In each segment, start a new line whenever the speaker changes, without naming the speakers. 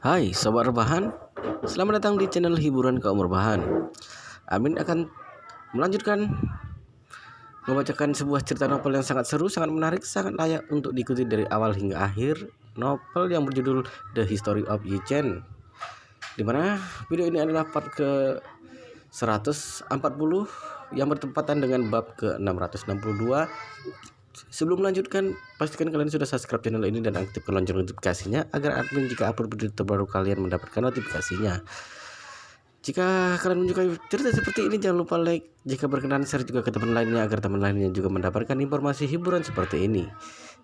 Hai Sobat Rebahan, selamat datang di channel hiburan kaum rebahan. Amin akan melanjutkan membacakan sebuah cerita novel yang sangat seru, sangat menarik, sangat layak untuk diikuti dari awal hingga akhir. Novel yang berjudul The History of Yi Chen, dimana video ini adalah part ke 140 yang bertepatan dengan bab ke 662. Sebelum melanjutkan, pastikan kalian sudah subscribe channel ini dan aktifkan lonceng notifikasinya agar admin jika upload video terbaru kalian mendapatkan notifikasinya. Jika kalian menyukai cerita seperti ini, jangan lupa like. Jika berkenan, share juga ke teman lainnya agar teman lainnya juga mendapatkan informasi hiburan seperti ini.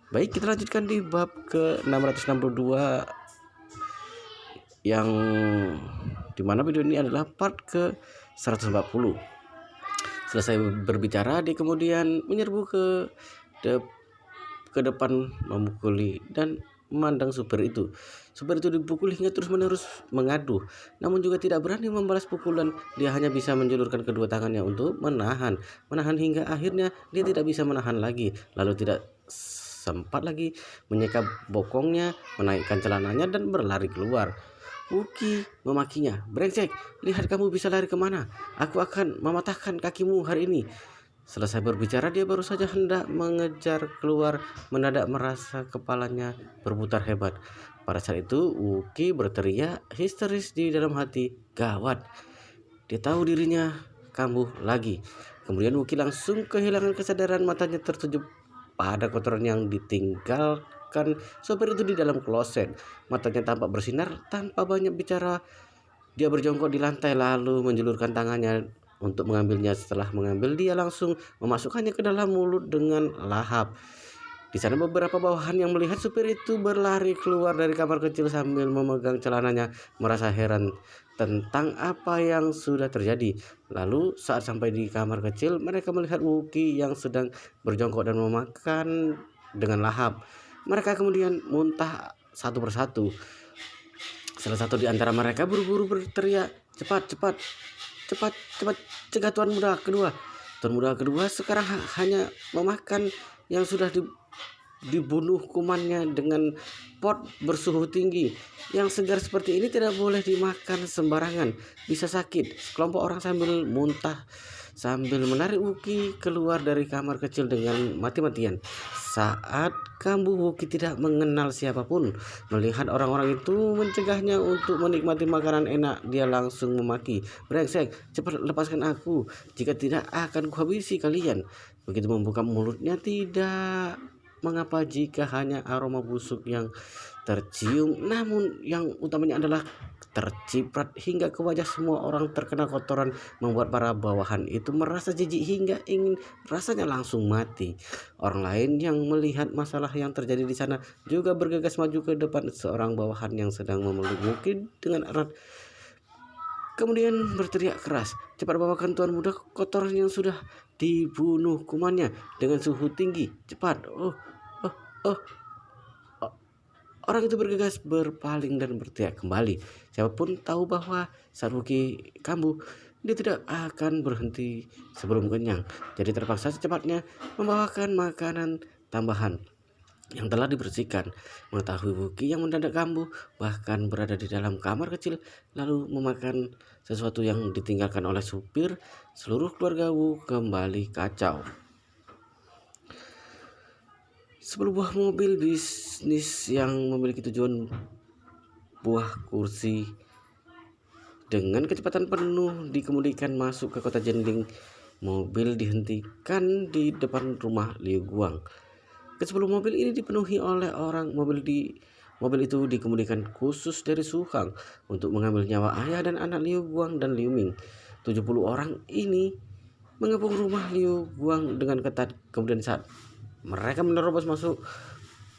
Baik, kita lanjutkan di bab ke 662 yang dimana video ini adalah part ke 140. Selesai berbicara, dia kemudian menyerbu ke depan, memukuli dan memandang supir itu. Supir itu dipukuli hingga terus-menerus mengadu, namun juga tidak berani membalas pukulan. Dia hanya bisa menjulurkan kedua tangannya untuk menahan hingga akhirnya dia tidak bisa menahan lagi. Lalu tidak sempat lagi menyeka bokongnya, menaikkan celananya dan berlari keluar. Wuki memakinya, "Brengsek, lihat kamu bisa lari kemana? Aku akan mematahkan kakimu hari ini." Selesai berbicara, dia baru saja hendak mengejar keluar, mendadak merasa kepalanya berputar hebat. Pada saat itu, Wuki berteriak histeris di dalam hati. Gawat, dia tahu dirinya kambuh lagi. Kemudian Wuki langsung kehilangan kesadaran, matanya tertuju pada kotoran yang ditinggalkan sopir itu di dalam kloset. Matanya tampak bersinar tanpa banyak bicara. Dia berjongkok di lantai lalu menjulurkan tangannya untuk mengambilnya. Setelah mengambil, dia langsung memasukkannya ke dalam mulut dengan lahap. Di sana beberapa bawahan yang melihat supir itu berlari keluar dari kamar kecil sambil memegang celananya, merasa heran tentang apa yang sudah terjadi. Lalu saat sampai di kamar kecil, mereka melihat Wuki yang sedang berjongkok dan memakan dengan lahap. Mereka kemudian muntah satu persatu. Salah satu di antara mereka buru-buru berteriak, "Cepat, cepat, cepat, cepat, cegah Tuan Muda kedua." Tuan Muda kedua sekarang hanya memakan yang sudah dibunuh kumannya dengan pot bersuhu tinggi. Yang segar seperti ini tidak boleh dimakan sembarangan, bisa sakit. Sekelompok orang sambil muntah sambil menarik Wuki keluar dari kamar kecil dengan mati-matian. Saat kambuh, Wuki tidak mengenal siapapun. Melihat orang-orang itu mencegahnya untuk menikmati makanan enak, dia langsung memaki, "Brengsek, cepat lepaskan aku, jika tidak akan kuhabisi kalian." Begitu membuka mulutnya, tidak mengapa jika hanya aroma busuk yang tercium, namun yang utamanya adalah terciprat hingga ke wajah semua orang terkena kotoran, membuat para bawahan itu merasa jijik hingga ingin rasanya langsung mati. Orang lain yang melihat masalah yang terjadi di sana juga bergegas maju ke depan. Seorang bawahan yang sedang memeluk Wuki dengan erat kemudian berteriak keras, "Cepat bawakan Tuan Muda kotoran yang sudah dibunuh kumannya dengan suhu tinggi, cepat." Oh, oh, oh. Orang itu bergegas berpaling dan berteriak kembali. Siapapun tahu bahwa saat Wuki kambuh, dia tidak akan berhenti sebelum kenyang. Jadi terpaksa secepatnya membawakan makanan tambahan yang telah dibersihkan. Mengetahui Wuki yang mendadak kambuh, bahkan berada di dalam kamar kecil, lalu memakan sesuatu yang ditinggalkan oleh supir, seluruh keluarga Wu kembali kacau. Sebuah mobil bisnis yang memiliki tujuan buah kursi dengan kecepatan penuh dikemudikan masuk ke kota Jending. Mobil dihentikan di depan rumah Liu Guang. Ke-10 mobil ini dipenuhi oleh orang. Mobil itu dikemudikan khusus dari Su Hang untuk mengambil nyawa ayah dan anak Liu Guang dan Liu Ming. 70 orang ini mengepung rumah Liu Guang dengan ketat. Kemudian saat mereka menerobos masuk,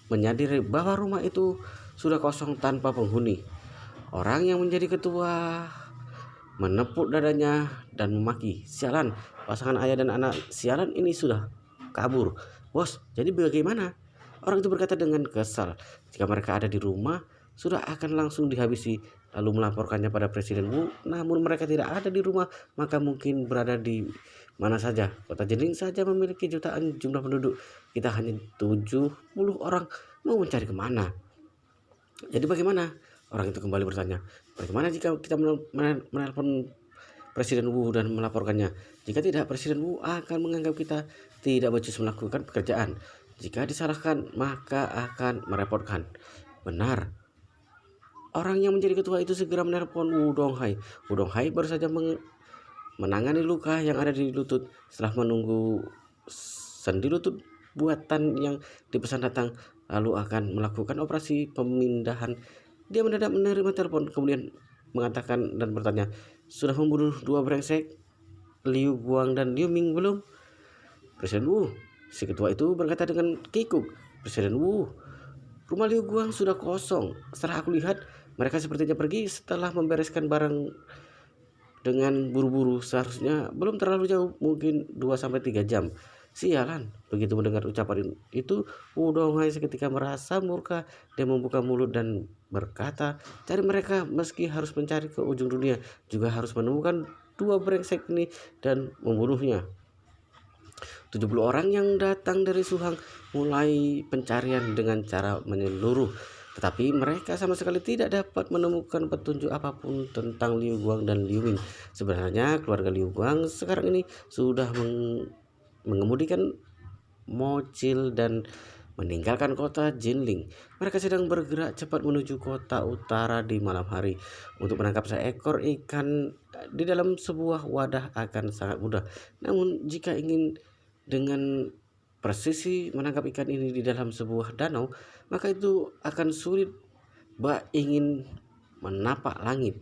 menyadari bahwa rumah itu sudah kosong tanpa penghuni. Orang yang menjadi ketua menepuk dadanya dan memaki, "Sialan, pasangan ayah dan anak sialan ini sudah kabur." "Bos, jadi bagaimana?" Orang itu berkata dengan kesal. Jika mereka ada di rumah, sudah akan langsung dihabisi, lalu melaporkannya pada Presiden Wu. Namun mereka tidak ada di rumah, maka mungkin berada di mana saja. Kota Jending saja memiliki jutaan jumlah penduduk. Kita hanya 70 orang, mau mencari kemana? Jadi bagaimana? Orang itu kembali bertanya, bagaimana jika kita menelpon Presiden Wu dan melaporkannya? Jika tidak, Presiden Wu akan menganggap kita tidak becus melakukan pekerjaan. Jika disalahkan, maka akan merepotkan. Benar. Orang yang menjadi ketua itu segera menelpon Wu Donghai. Wu Donghai baru saja menangani luka yang ada di lutut. Setelah menunggu sendi lutut buatan yang dipesan datang, lalu akan melakukan operasi pemindahan. Dia mendadak menerima telepon, kemudian mengatakan dan bertanya, sudah membunuh 2 brengsek, Liu Guang dan Liu Ming belum? Presiden Wu, si ketua itu berkata dengan kikuk. Presiden Wu, rumah Liu Guang sudah kosong. Setelah aku lihat, mereka sepertinya pergi setelah membereskan barang dengan buru-buru. Seharusnya belum terlalu jauh, mungkin 2-3 jam. Sialan. Begitu mendengar ucapan itu, Wu Donghai seketika merasa murka. Dia membuka mulut dan berkata, cari mereka, meski harus mencari ke ujung dunia, juga harus menemukan 2 brengsek ini dan membunuhnya. 70 orang yang datang dari Suhang mulai pencarian dengan cara menyeluruh, tetapi mereka sama sekali tidak dapat menemukan petunjuk apapun tentang Liu Guang dan Liu Ming. Sebenarnya keluarga Liu Guang sekarang ini sudah mengemudikan mobil dan meninggalkan kota Jinling. Mereka sedang bergerak cepat menuju kota utara di malam hari. Untuk menangkap seekor ikan di dalam sebuah wadah akan sangat mudah. Namun jika ingin dengan presisi menangkap ikan ini di dalam sebuah danau, maka itu akan sulit. Bak ingin menapak langit.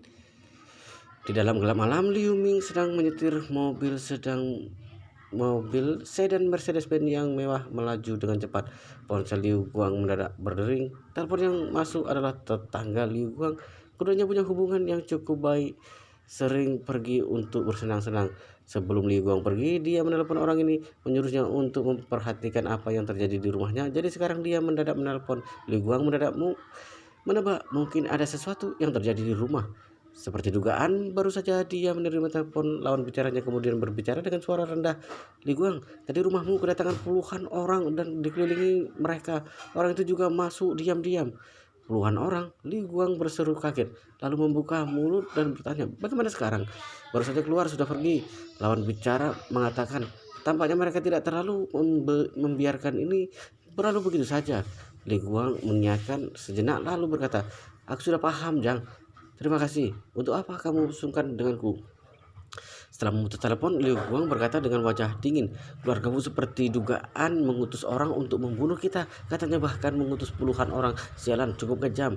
Di dalam gelap malam, Liu Ming sedang menyetir mobil sedan Mercedes-Benz yang mewah melaju dengan cepat. Ponsel Liu Guang mendadak berdering. Telepon yang masuk adalah tetangga Liu Guang. Keduanya punya hubungan yang cukup baik, sering pergi untuk bersenang-senang. Sebelum Liu Guang pergi, dia menelpon orang ini, menyuruhnya untuk memperhatikan apa yang terjadi di rumahnya. Jadi sekarang dia mendadak menelpon. Liu Guang mendadak menebak mungkin ada sesuatu yang terjadi di rumah. Seperti dugaan, baru saja dia menerima telepon lawan bicaranya, kemudian berbicara dengan suara rendah. Li Guang, tadi rumahmu kedatangan puluhan orang dan dikelilingi mereka. Orang itu juga masuk diam-diam. Puluhan orang? Li Guang berseru kaget, lalu membuka mulut dan bertanya, bagaimana sekarang? Baru saja keluar, sudah pergi. Lawan bicara mengatakan, tampaknya mereka tidak terlalu membiarkan ini berlalu begitu saja. Li Guang mengiyakan sejenak lalu berkata, aku sudah paham, Jang. Terima kasih. Untuk apa kamu sungkan denganku? Setelah memutus telepon, Liu Guang berkata dengan wajah dingin, keluargamu seperti dugaan mengutus orang untuk membunuh kita. Katanya bahkan mengutus puluhan orang. Sialan, cukup kejam.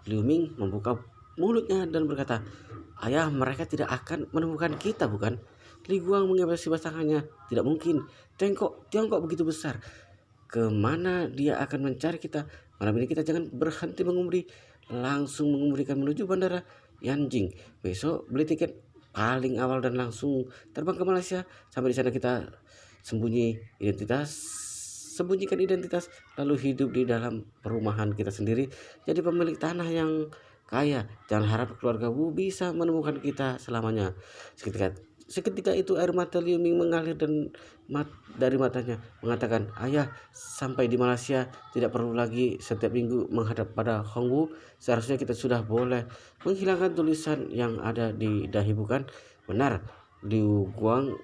Liu Ming membuka mulutnya dan berkata, ayah, mereka tidak akan menemukan kita, bukan? Li Guang mengevaluasi pasangannya. Tidak mungkin. Tiongkok begitu besar. Kemana dia akan mencari kita? Malam ini kita jangan berhenti mengemudi, langsung mengemudikan menuju bandara Yanjing. Besok beli tiket paling awal dan langsung terbang ke Malaysia. Sampai di sana kita sembunyikan identitas, lalu hidup di dalam perumahan kita sendiri, jadi pemilik tanah yang kaya. Jangan harap keluarga Wu bisa menemukan kita selamanya. Seketika itu air mata Liu Ming mengalir dari matanya, mengatakan, ayah, sampai di Malaysia tidak perlu lagi setiap minggu menghadap pada Hong Wu. Seharusnya kita sudah boleh menghilangkan tulisan yang ada di dahi, bukan? Benar. Liu Guang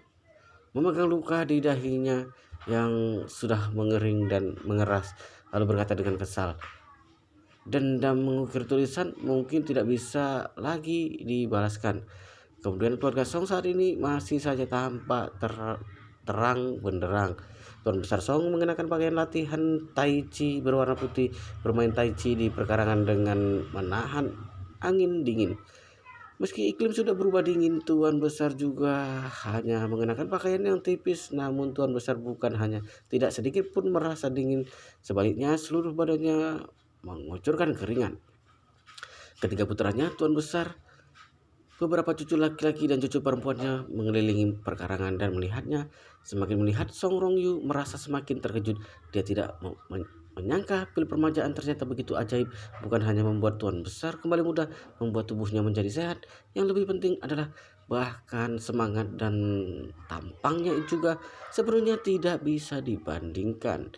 memegang luka di dahinya yang sudah mengering dan mengeras, lalu berkata dengan kesal, dendam mengukir tulisan mungkin tidak bisa lagi dibalaskan. Kemudian keluarga Song saat ini masih saja tampak terang benderang. Tuan Besar Song mengenakan pakaian latihan Tai Chi berwarna putih, bermain Tai Chi di perkarangan dengan menahan angin dingin. Meski iklim sudah berubah dingin, Tuan Besar juga hanya mengenakan pakaian yang tipis. Namun Tuan Besar bukan hanya tidak sedikit pun merasa dingin, sebaliknya seluruh badannya mengucurkan keringat. Ketiga putranya, Tuan Besar, beberapa cucu laki-laki dan cucu perempuannya mengelilingi perkarangan dan melihatnya. Semakin melihat, Song Rongyu merasa semakin terkejut. Dia tidak menyangka pil permajaan ternyata begitu ajaib. Bukan hanya membuat Tuan Besar kembali muda, membuat tubuhnya menjadi sehat. Yang lebih penting adalah bahkan semangat dan tampangnya juga sebenarnya tidak bisa dibandingkan.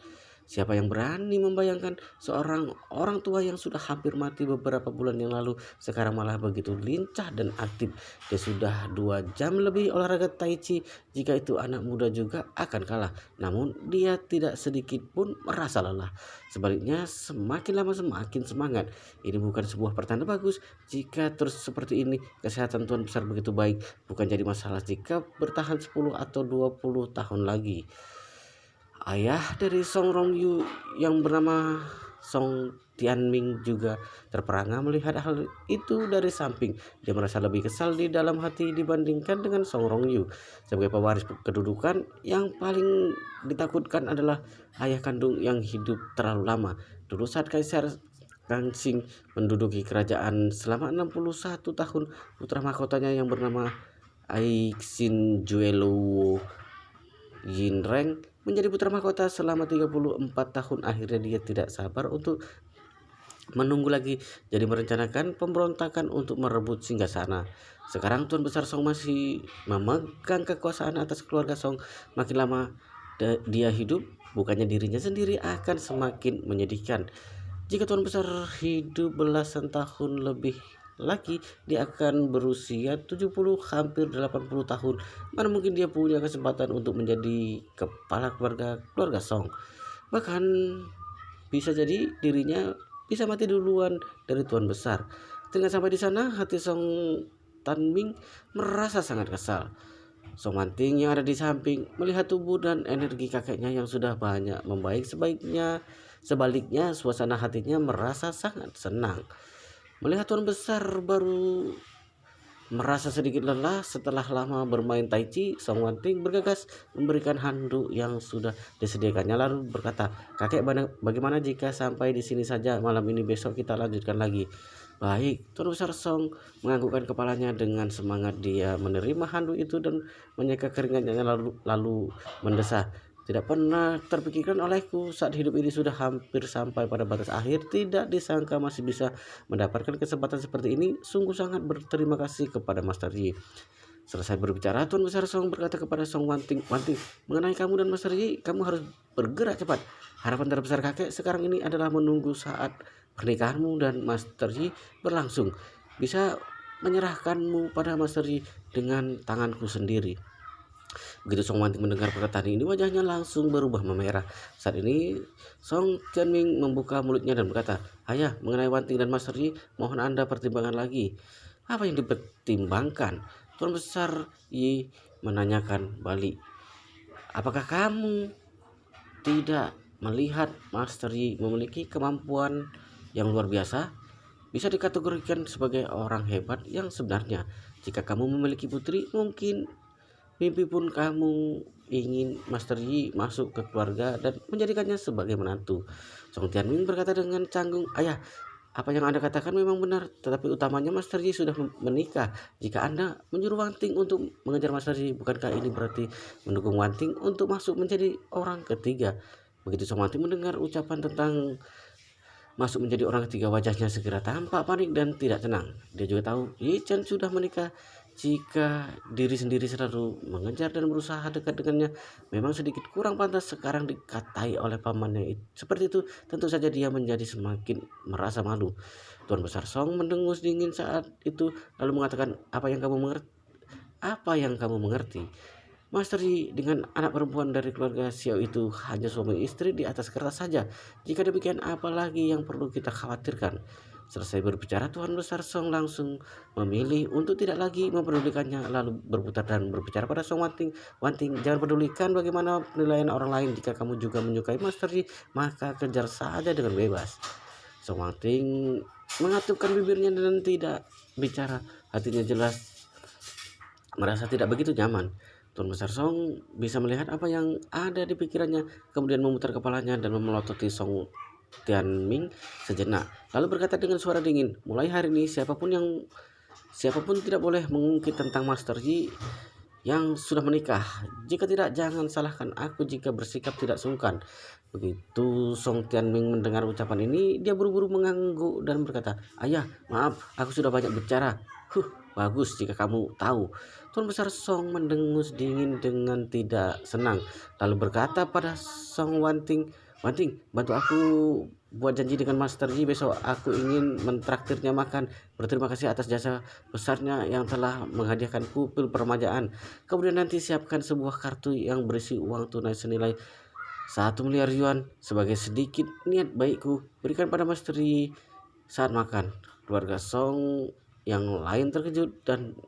Siapa yang berani membayangkan seorang orang tua yang sudah hampir mati beberapa bulan yang lalu sekarang malah begitu lincah dan aktif. Dia sudah 2 jam lebih olahraga tai chi. Jika itu anak muda juga akan kalah. Namun dia tidak sedikit pun merasa lelah. Sebaliknya semakin lama semakin semangat. Ini bukan sebuah pertanda bagus. Jika terus seperti ini kesehatan Tuan Besar begitu baik, bukan jadi masalah jika bertahan 10 atau 20 tahun lagi. Ayah dari Song Rongyu yang bernama Song Tianming juga terperangah melihat hal itu dari samping. Dia merasa lebih kesal di dalam hati dibandingkan dengan Song Rongyu. Sebagai pewaris kedudukan, yang paling ditakutkan adalah ayah kandung yang hidup terlalu lama. Dulu saat Kaisar Kangxing menduduki kerajaan selama 61 tahun, putra mahkotanya yang bernama Aixin Juelu Yinreng menjadi putra mahkota selama 34 tahun. Akhirnya dia tidak sabar untuk menunggu lagi, jadi merencanakan pemberontakan untuk merebut singgasana. Sekarang Tuan Besar Song masih memegang kekuasaan atas keluarga Song. Makin lama dia hidup, bukannya dirinya sendiri akan semakin menyedihkan. Jika Tuan Besar hidup belasan tahun lebih lagi, dia akan berusia 70 hampir 80 tahun. Mana mungkin dia punya kesempatan untuk menjadi kepala keluarga Song. Bahkan bisa jadi dirinya bisa mati duluan dari Tuan Besar. Tinggal sampai di sana, hati Song Tanming merasa sangat kesal. Song Manting yang ada di samping melihat tubuh dan energi kakeknya yang sudah banyak membaik. Sebaliknya suasana hatinya merasa sangat senang. Melihat Tuan Besar baru merasa sedikit lelah setelah lama bermain tai chi, Song Wanting bergegas memberikan handuk yang sudah disediakannya lalu berkata, "Kakek, bagaimana jika sampai di sini saja malam ini, besok kita lanjutkan lagi?" "Baik." Tuan Besar Song menganggukkan kepalanya dengan semangat. Dia menerima handuk itu dan menyeka keringatnya lalu mendesah. "Tidak pernah terpikirkan olehku saat hidup ini sudah hampir sampai pada batas akhir. Tidak disangka masih bisa mendapatkan kesempatan seperti ini. Sungguh sangat berterima kasih kepada Master Yi." Selesai berbicara, Tuan Besar Song berkata kepada Song Wanting, "Wanting, mengenai kamu dan Master Yi, kamu harus bergerak cepat. Harapan terbesar kakek sekarang ini adalah menunggu saat pernikahanmu dan Master Yi berlangsung. Bisa menyerahkanmu pada Master Yi dengan tanganku sendiri." Begitu Song Wanting mendengar perkataan ini, wajahnya langsung berubah memerah. Saat ini Song Tianming membuka mulutnya dan berkata, "Ayah, mengenai Wanting dan Master Yi, mohon Anda pertimbangkan lagi." "Apa yang dipertimbangkan?" Tuan Besar Yi menanyakan balik. "Apakah kamu tidak melihat Master Yi memiliki kemampuan yang luar biasa? Bisa dikategorikan sebagai orang hebat yang sebenarnya. Jika kamu memiliki putri, mungkin mimpi pun kamu ingin Master Yi masuk ke keluarga dan menjadikannya sebagai menantu." Song Tianming berkata dengan canggung, "Ayah, apa yang Anda katakan memang benar, tetapi utamanya Master Yi sudah menikah. Jika Anda menyuruh Wanting untuk mengejar Master Yi, bukankah ini berarti mendukung Wanting untuk masuk menjadi orang ketiga?" Begitu Song Wanting mendengar ucapan tentang masuk menjadi orang ketiga, wajahnya segera tampak panik dan tidak tenang. Dia juga tahu Yi Chen sudah menikah. Jika diri sendiri selalu mengejar dan berusaha dekat dengannya, memang sedikit kurang pantas. Sekarang dikatai oleh pamannya seperti itu, tentu saja dia menjadi semakin merasa malu. Tuan Besar Song mendengus dingin saat itu lalu mengatakan, "Apa yang kamu mengerti? Apa yang kamu mengerti? Master Yi dengan anak perempuan dari keluarga Xiao itu hanya suami istri di atas kertas saja. Jika demikian, apa lagi yang perlu kita khawatirkan?" Selesai berbicara, Tuan Besar Song langsung memilih untuk tidak lagi mempedulikannya, lalu berputar dan berbicara pada Song Wanting. "Wanting, jangan pedulikan bagaimana penilaian orang lain. Jika kamu juga menyukai Master Yi, maka kejar saja dengan bebas." Song Wanting mengatupkan bibirnya dan tidak bicara. Hatinya jelas merasa tidak begitu nyaman. Tuan Besar Song bisa melihat apa yang ada di pikirannya, kemudian memutar kepalanya dan memelototi Song Tianming sejenak, lalu berkata dengan suara dingin, "Mulai hari ini siapapun tidak boleh mengungkit tentang Master Yi yang sudah menikah. Jika tidak, jangan salahkan aku jika bersikap tidak sungkan." Begitu Song Tianming mendengar ucapan ini, dia buru-buru mengangguk dan berkata, "Ayah, maaf, aku sudah banyak bicara." Bagus jika kamu tahu." Tuan Besar Song mendengus dingin dengan tidak senang, lalu berkata pada Song Wanting, Wanting, bantu aku buat janji dengan Master Yi besok. Aku ingin mentraktirnya makan. Berterima kasih atas jasa besarnya yang telah menghadiahkanku pil permajaan. Kemudian nanti siapkan sebuah kartu yang berisi uang tunai senilai 1 miliar yuan sebagai sedikit niat baikku. Berikan pada Master Yi saat makan. Keluarga Song yang lain terkejut dan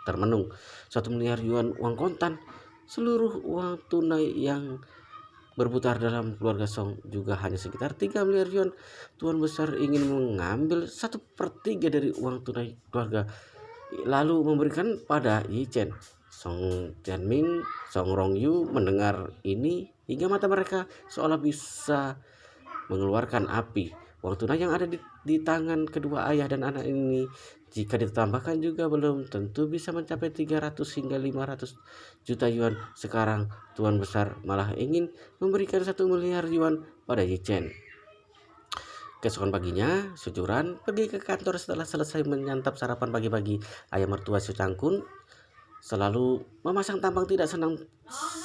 termenung. 1 miliar yuan uang kontan. Seluruh uang tunai yang berputar dalam keluarga Song juga hanya sekitar 3 miliar yuan. Tuan besar ingin mengambil 1/3 dari uang tunai keluarga, lalu memberikan pada Yi Chen. Song Tianming, Song Rongyu mendengar ini hingga mata mereka seolah bisa mengeluarkan api. Uang tunai yang ada di tangan kedua ayah dan anak ini, jika ditambahkan juga belum tentu bisa mencapai 300 hingga 500 juta yuan. Sekarang tuan besar malah ingin memberikan 1 miliar yuan pada Yi Chen. Keesokan paginya, Sucuran pergi ke kantor setelah selesai menyantap sarapan pagi-pagi. Ayah mertua Su Changkun selalu memasang tampang tidak senang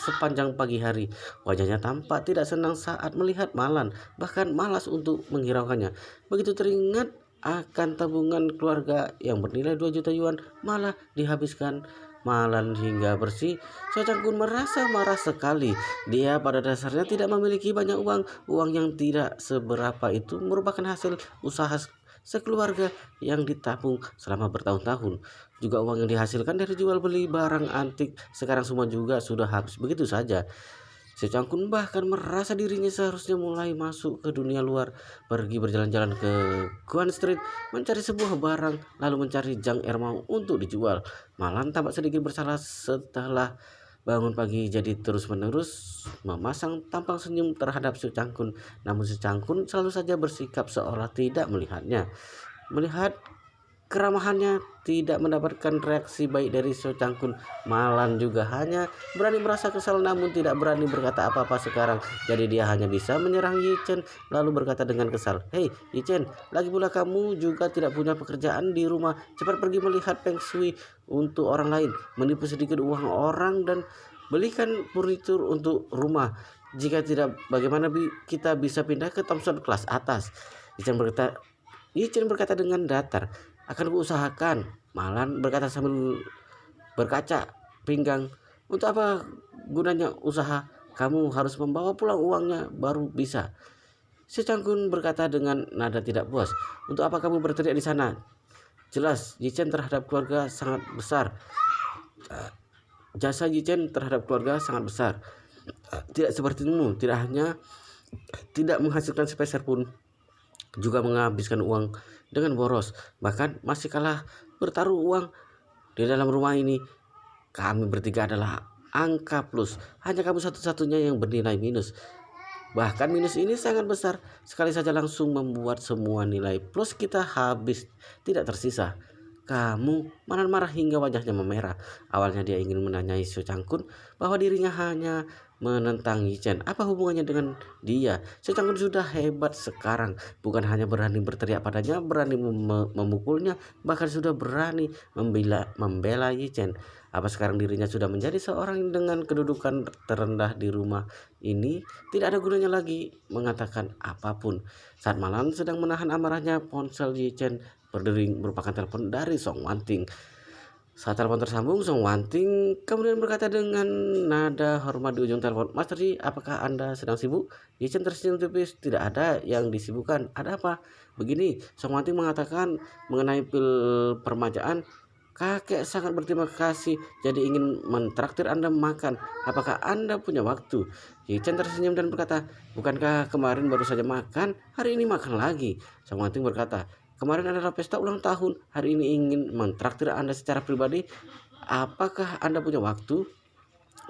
sepanjang pagi hari. Wajahnya tampak tidak senang saat melihat Malan, bahkan malas untuk menghiraukannya. Begitu teringat akan tabungan keluarga yang bernilai 2 juta yuan malah dihabiskan Malan hingga bersih. So Changkun merasa marah sekali. Dia pada dasarnya tidak memiliki banyak uang. Uang yang tidak seberapa itu merupakan hasil usaha sekeluarga yang ditabung selama bertahun-tahun. Juga uang yang dihasilkan dari jual beli barang antik sekarang semua juga sudah habis begitu saja. Si Cangkun bahkan merasa dirinya seharusnya mulai masuk ke dunia luar, pergi berjalan-jalan ke Guan Street, mencari sebuah barang, lalu mencari Zhang Ermau untuk dijual. Malan tampak sedikit bersalah setelah bangun pagi, jadi terus-menerus memasang tampang senyum terhadap Su Cangkun. Namun Su Cangkun selalu saja bersikap seolah tidak melihatnya. Melihat keramahannya tidak mendapatkan reaksi baik dari So Changkun. Malan juga hanya berani merasa kesal namun tidak berani berkata apa-apa sekarang. Jadi dia hanya bisa menyerang Yi Chen lalu berkata dengan kesal, "Hei Yi Chen, lagi pula kamu juga tidak punya pekerjaan di rumah. Cepat pergi melihat Feng Shui untuk orang lain, menipu sedikit uang orang dan belikan furnitur untuk rumah. Jika tidak, bagaimana kita bisa pindah ke Thompson kelas atas?" Yi Chen berkata dengan datar, "Akan kuusahakan." Malan berkata sambil berkaca pinggang, "Untuk apa gunanya usaha? Kamu harus membawa pulang uangnya baru bisa." Si Cangkun berkata dengan nada tidak puas, "Untuk apa kamu berteriak di sana? Jelas Yi Chen terhadap keluarga sangat besar. Jasa Yi Chen terhadap keluarga sangat besar. Tidak sepertimu, tidak hanya tidak menghasilkan sepeser pun, juga menghabiskan uang dengan boros, bahkan masih kalah bertaruh uang di dalam rumah ini. Kami bertiga adalah angka plus, hanya kamu satu-satunya yang bernilai minus. Bahkan minus ini sangat besar, sekali saja langsung membuat semua nilai plus kita habis, tidak tersisa." Kamu marah-marah hingga wajahnya memerah. Awalnya dia ingin menanyai Su Changkun bahwa dirinya hanya menentang Yi Chen. Apa hubungannya dengan dia? Su Changkun sudah hebat sekarang, bukan hanya berani berteriak padanya, berani memukulnya, bahkan sudah berani membela Yi Chen. Apa sekarang dirinya sudah menjadi seorang dengan kedudukan terendah di rumah ini? Tidak ada gunanya lagi mengatakan apapun. Saat Malan sedang menahan amarahnya, ponsel Yi Chen berdering, merupakan telepon dari Song Wanting. Saat telepon tersambung, Song Wanting kemudian berkata dengan nada hormat di ujung telepon, "Master Yi, apakah Anda sedang sibuk?" Yi Chen tersenyum tipis, "Tidak ada yang disibukkan. Ada apa?" "Begini," Song Wanting mengatakan mengenai pil permajaan. "Kakek sangat berterima kasih, jadi ingin mentraktir Anda makan. Apakah Anda punya waktu?" Yi Chen tersenyum dan berkata, "Bukankah kemarin baru saja makan? Hari ini makan lagi." Song Wanting berkata, "Kemarin adalah pesta ulang tahun, hari ini ingin mentraktir Anda secara pribadi. Apakah Anda punya waktu?"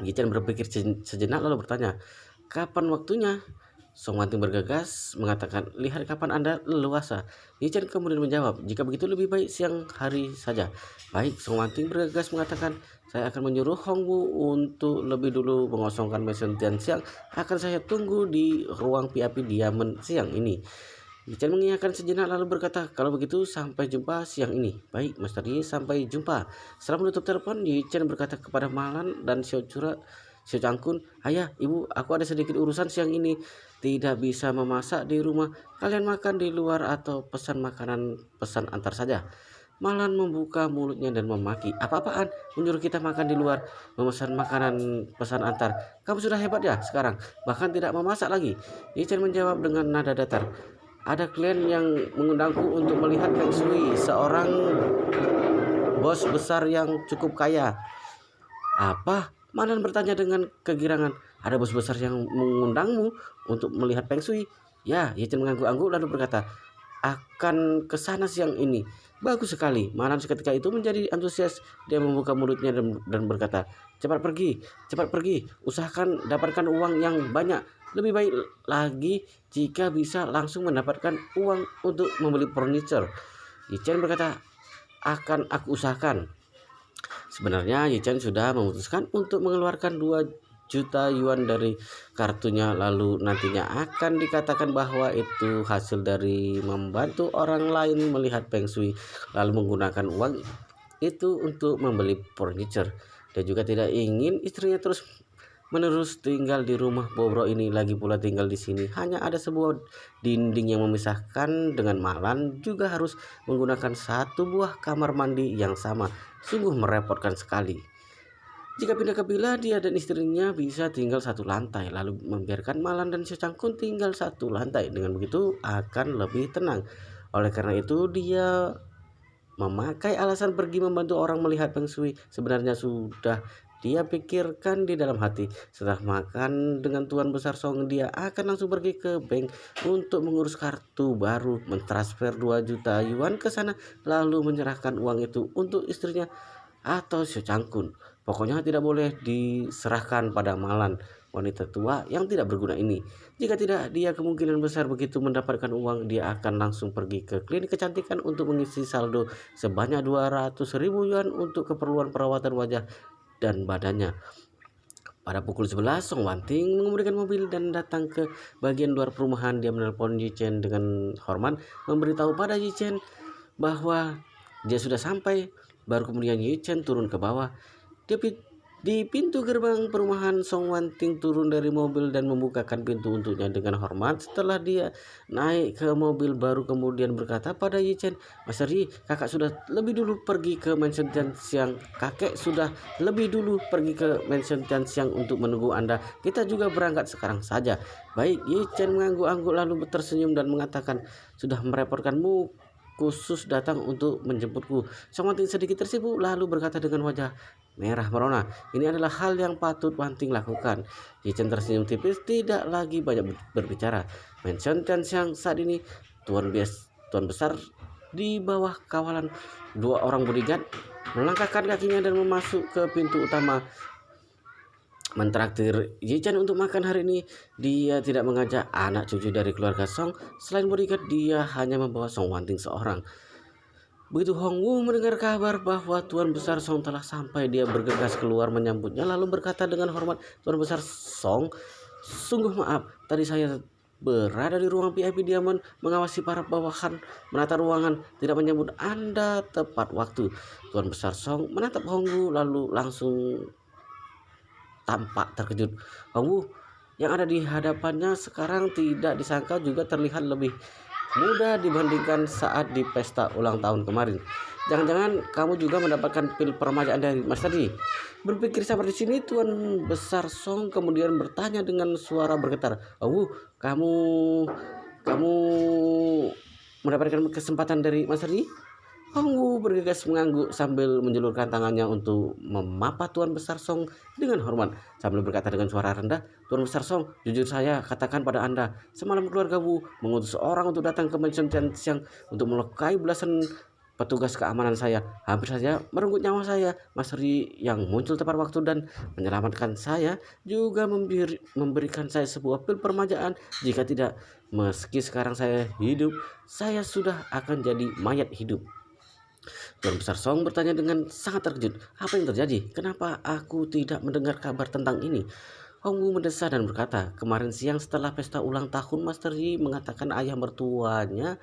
Yi Chen berpikir sejenak lalu bertanya, "Kapan waktunya?" Song Wanting bergegas mengatakan, "Lihat kapan Anda leluasa." Yi Chen kemudian menjawab, "Jika begitu lebih baik siang hari saja." "Baik," Song Wanting bergegas mengatakan, "Saya akan menyuruh Hongwu untuk lebih dulu mengosongkan mesin tian siang. Akan saya tunggu di ruang VIP Diamond siang ini." Yi Chen mengiyakan sejenak lalu berkata, "Kalau begitu sampai jumpa siang ini." "Baik, Master Yi, sampai jumpa." Setelah menutup telepon, Yi Chen berkata kepada Malan dan Xiao Chura, Si Changkun, "Ayah, ibu, aku ada sedikit urusan siang ini. Tidak bisa memasak di rumah. Kalian makan di luar atau pesan antar saja." Malan membuka mulutnya dan memaki. "Apa-apaan? Menyuruh kita makan di luar, memesan makanan pesan antar. Kamu sudah hebat ya sekarang, bahkan tidak memasak lagi." Yichen menjawab dengan nada datar. "Ada klien yang mengundangku untuk melihat Feng Shui, seorang bos besar yang cukup kaya." "Apa?" Malan bertanya dengan kegirangan. "Ada bos besar yang mengundangmu untuk melihat Feng Shui?" "Ya," Yichen mengangguk-angguk lalu berkata, "akan ke sana siang ini." "Bagus sekali." Malan seketika itu menjadi antusias. Dia membuka mulutnya dan berkata, cepat pergi, usahakan dapatkan uang yang banyak. Lebih baik lagi jika bisa langsung mendapatkan uang untuk membeli furniture." Yichen berkata, "Akan aku usahakan." Sebenarnya Yichen sudah memutuskan untuk mengeluarkan 2 juta yuan dari kartunya, lalu nantinya akan dikatakan bahwa itu hasil dari membantu orang lain melihat Feng Shui, lalu menggunakan uang itu untuk membeli furniture. Dia juga tidak ingin istrinya terus menerus tinggal di rumah bobrok ini, lagi pula tinggal di sini hanya ada sebuah dinding yang memisahkan. Dengan Malan juga harus menggunakan 1 buah kamar mandi yang sama. Sungguh merepotkan sekali. Jika pindah ke villa, dia dan istrinya bisa tinggal 1 lantai, lalu membiarkan Malan dan Si Cangkun tinggal 1 lantai. Dengan begitu akan lebih tenang. Oleh karena itu dia memakai alasan pergi membantu orang melihat Feng Shui. Sebenarnya sudah dia pikirkan di dalam hati. Setelah makan dengan Tuan Besar Song, dia akan langsung pergi ke bank untuk mengurus kartu baru, mentransfer 2 juta yuan ke sana, lalu menyerahkan uang itu untuk istrinya atau Si Cangkun. Pokoknya tidak boleh diserahkan pada Malan, wanita tua yang tidak berguna ini. Jika tidak, dia kemungkinan besar begitu mendapatkan uang, dia akan langsung pergi ke klinik kecantikan untuk mengisi saldo sebanyak 200.000 yuan untuk keperluan perawatan wajah dan badannya. Pada pukul 11, Song Wanting mengemudikan mobil dan datang ke bagian luar perumahan. Dia menelpon Yichen dengan hormat, memberitahu pada Yichen bahwa dia sudah sampai. Baru kemudian Yichen turun ke bawah. Di pintu gerbang perumahan, Song Wanting turun dari mobil dan membukakan pintu untuknya dengan hormat. Setelah dia naik ke mobil, baru kemudian berkata pada Yichen, "Master Yi, kakak sudah lebih dulu pergi ke mansion Tian Siang. Kakek sudah lebih dulu pergi ke mansion Tian Siang untuk menunggu Anda. Kita juga berangkat sekarang saja." "Baik." Yichen mengangguk-angguk lalu tersenyum dan mengatakan, "Sudah merepotkanmu khusus datang untuk menjemputku." Song Wanting sedikit tersibuk lalu berkata dengan wajah merah merona, "Ini adalah hal yang patut Wanting lakukan." Yichen tersenyum tipis, tidak lagi banyak berbicara. Mansion Tianxiang saat ini tuan besar di bawah kawalan 2 orang bodyguard melangkahkan kakinya dan masuk ke pintu utama. Mentraktir Yichen untuk makan hari ini, dia tidak mengajak anak cucu dari keluarga Song. Selain bodyguard, dia hanya membawa Song Wanting seorang. Begitu Hong Wu mendengar kabar bahwa Tuan Besar Song telah sampai, dia bergegas keluar menyambutnya lalu berkata dengan hormat, "Tuan Besar Song, sungguh maaf, tadi saya berada di ruang VIP Diamond mengawasi para bawahan menata ruangan, tidak menyambut Anda tepat waktu." Tuan Besar Song menatap Hong Wu lalu langsung tampak terkejut. Hong Wu yang ada di hadapannya sekarang tidak disangka juga terlihat lebih mudah dibandingkan saat di pesta ulang tahun kemarin. "Jangan-jangan kamu juga mendapatkan pil permajaan dari Master Yi?" Berpikir sampai di sini, Tuan Besar Song kemudian bertanya dengan suara bergetar, "Oh, kamu kamu mendapatkan kesempatan dari Master Yi?" Hong Wu bergegas mengangguk sambil menjulurkan tangannya untuk memapa Tuan Besar Song dengan hormat. Sambil berkata dengan suara rendah, "Tuan Besar Song, jujur saya katakan pada Anda, semalam keluarga Wu mengutus orang untuk datang ke mansion Tian Siang untuk melukai belasan petugas keamanan saya. Hampir saja merenggut nyawa saya. Mas Ri yang muncul tepat waktu dan menyelamatkan saya juga memberikan saya sebuah pil permajaan. Jika tidak, meski sekarang saya hidup, saya sudah akan jadi mayat hidup." Tuan Besar Song bertanya dengan sangat terkejut, "Apa yang terjadi? Kenapa aku tidak mendengar kabar tentang ini?" Hong Wu mendesah dan berkata, "Kemarin siang setelah pesta ulang tahun, Master Yi mengatakan ayah mertuanya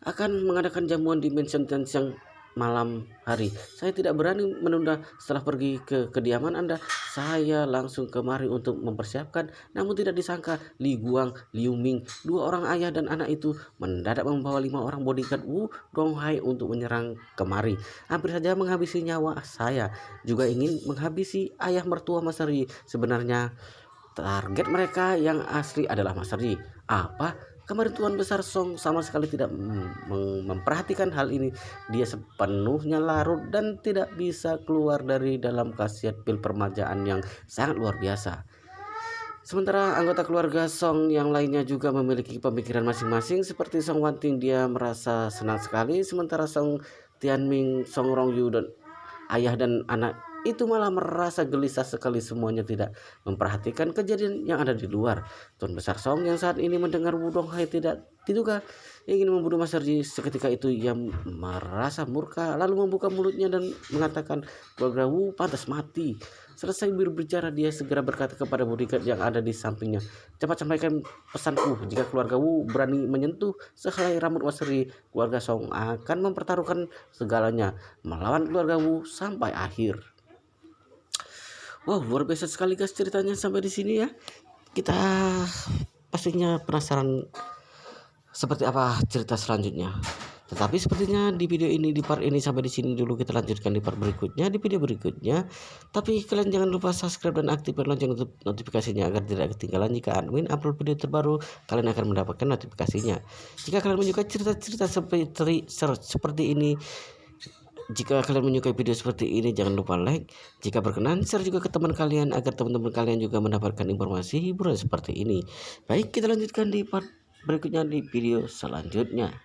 akan mengadakan jamuan di mansion Tianxiang malam hari. Saya tidak berani menunda setelah pergi ke kediaman Anda. Saya langsung kemari untuk mempersiapkan, namun tidak disangka Li Guang, Liu Ming, dua orang ayah dan anak itu mendadak membawa 5 orang bodyguard Wu Donghai untuk menyerang kemari. Hampir saja menghabisi nyawa saya. Juga ingin menghabisi ayah mertua Mas Ri. Sebenarnya target mereka yang asli adalah Mas Ri. Apa? Kemarin Tuan Besar Song sama sekali tidak memperhatikan hal ini. Dia sepenuhnya larut dan tidak bisa keluar dari dalam khasiat pil permajaan yang sangat luar biasa. Sementara anggota keluarga Song yang lainnya juga memiliki pemikiran masing-masing. Seperti Song Wanting, dia merasa senang sekali. Sementara Song Tianming, Song Rongyu dan ayah dan anak itu malah merasa gelisah sekali. Semuanya tidak memperhatikan kejadian yang ada di luar. Tuan Besar Song yang saat ini mendengar Wu Donghai tidak diduga ingin membunuh Mas Sergi. Seketika itu ia merasa murka lalu membuka mulutnya dan mengatakan keluarga Wu pantas mati. Selesai berbicara, dia segera berkata kepada bodyguard yang ada di sampingnya, cepat sampaikan pesanku. Jika keluarga Wu berani menyentuh sehelai rambut Mas Sergi, keluarga Song akan mempertaruhkan segalanya melawan keluarga Wu sampai akhir. Wow, luar biasa sekali guys ceritanya sampai di sini ya. Kita pastinya penasaran seperti apa cerita selanjutnya. Tetapi sepertinya di video ini, di part ini sampai di sini dulu. Kita lanjutkan di part berikutnya, di video berikutnya. Tapi kalian jangan lupa subscribe dan aktifkan lonceng notifikasinya agar tidak ketinggalan jika admin upload video terbaru. Kalian akan mendapatkan notifikasinya. Jika kalian menyukai cerita-cerita seperti ini, jika kalian menyukai video seperti ini, jangan lupa like. Jika berkenan, share juga ke teman kalian agar teman-teman kalian juga mendapatkan informasi hiburan seperti ini. Baik, kita lanjutkan di part berikutnya di video selanjutnya.